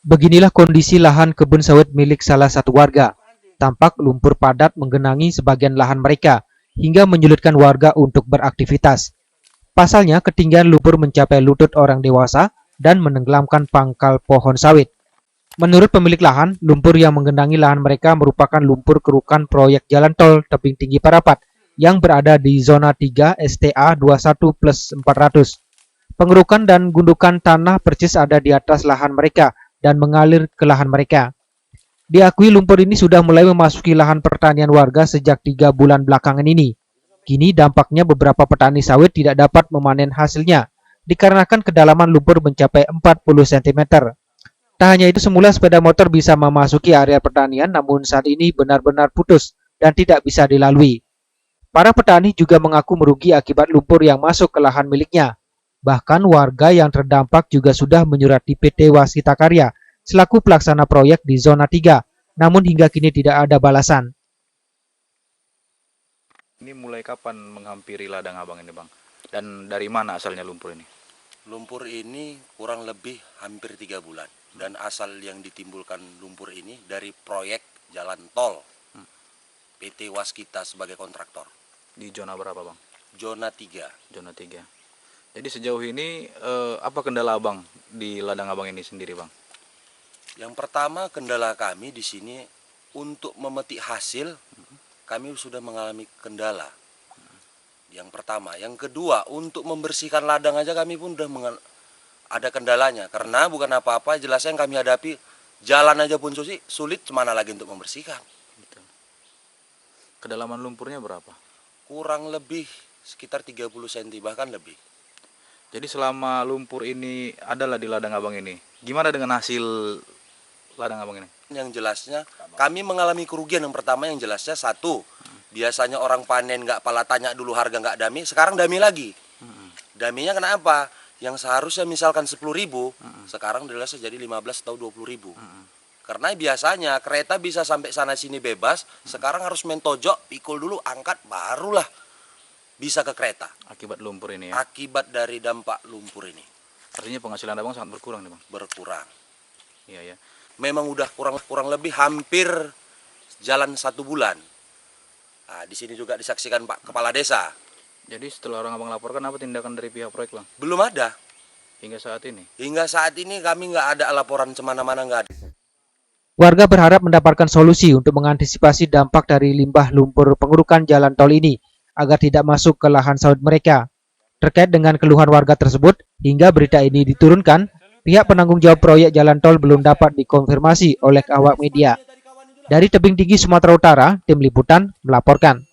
Beginilah kondisi lahan kebun sawit milik salah satu warga. Tampak lumpur padat menggenangi sebagian lahan mereka, hingga menyulitkan warga untuk beraktivitas. Pasalnya, ketinggian lumpur mencapai lutut orang dewasa dan menenggelamkan pangkal pohon sawit. Menurut pemilik lahan, lumpur yang menggenangi lahan mereka merupakan lumpur kerukan proyek jalan tol tebing tinggi Parapat yang berada di zona 3 STA 21+400. Pengerukan dan gundukan tanah percis ada di atas lahan mereka dan mengalir ke lahan mereka. Diakui lumpur ini sudah mulai memasuki lahan pertanian warga sejak 3 bulan belakangan ini. Kini dampaknya beberapa petani sawit tidak dapat memanen hasilnya, dikarenakan kedalaman lumpur mencapai 40 cm. Tak hanya itu, semula sepeda motor bisa memasuki area pertanian, namun saat ini benar-benar putus dan tidak bisa dilalui. Para petani juga mengaku merugi akibat lumpur yang masuk ke lahan miliknya. Bahkan warga yang terdampak juga sudah menyurati PT Waskita Karya selaku pelaksana proyek di zona 3, namun hingga kini tidak ada balasan. Ini mulai kapan menghampiri ladang abang ini, Bang? Dan dari mana asalnya lumpur ini? Lumpur ini kurang lebih hampir 3 bulan. Dan asal yang ditimbulkan lumpur ini dari proyek jalan tol PT Waskita sebagai kontraktor. Di zona berapa, Bang? Zona 3. Zona 3. Jadi sejauh ini apa kendala abang di ladang abang ini sendiri, Bang? Yang pertama, kendala kami di sini untuk memetik hasil, kami sudah mengalami kendala. Yang pertama. Yang kedua, untuk membersihkan ladang aja kami pun sudah ada kendalanya. Karena bukan apa-apa, jelasnya yang kami hadapi, jalan aja pun sulit, mana lagi untuk membersihkan. Gitu. Kedalaman lumpurnya berapa? Kurang lebih sekitar 30 cm, bahkan lebih. Jadi selama lumpur ini adalah di ladang abang ini, gimana dengan hasil ladang abang ini? Yang jelasnya kami mengalami kerugian. Yang pertama, yang jelasnya satu, biasanya orang panen nggak pala tanya dulu harga nggak dami, sekarang dami lagi. Daminya kenapa? Yang seharusnya misalkan 10.000, sekarang jelasnya jadi 15 atau 20.000. Karena biasanya kereta bisa sampai sana sini bebas, sekarang harus mentojok, pikul dulu, angkat, barulah bisa ke kereta. Akibat lumpur ini ya? Akibat dari dampak lumpur ini. Artinya penghasilan abang sangat berkurang nih, Bang? Berkurang. Iya ya. Memang udah kurang lebih hampir jalan 1 bulan. Nah, di sini juga disaksikan Pak Kepala Desa. Jadi setelah orang abang laporkan, apa tindakan dari pihak proyek, Bang? Belum ada. Hingga saat ini? Hingga saat ini kami nggak ada laporan semana-mana, nggak ada. Warga berharap mendapatkan solusi untuk mengantisipasi dampak dari limbah lumpur pengerukan jalan tol ini agar tidak masuk ke lahan sawit mereka. Terkait dengan keluhan warga tersebut, hingga berita ini diturunkan, pihak penanggung jawab proyek jalan tol belum dapat dikonfirmasi oleh awak media. Dari tebing tinggi Sumatera Utara, tim liputan melaporkan.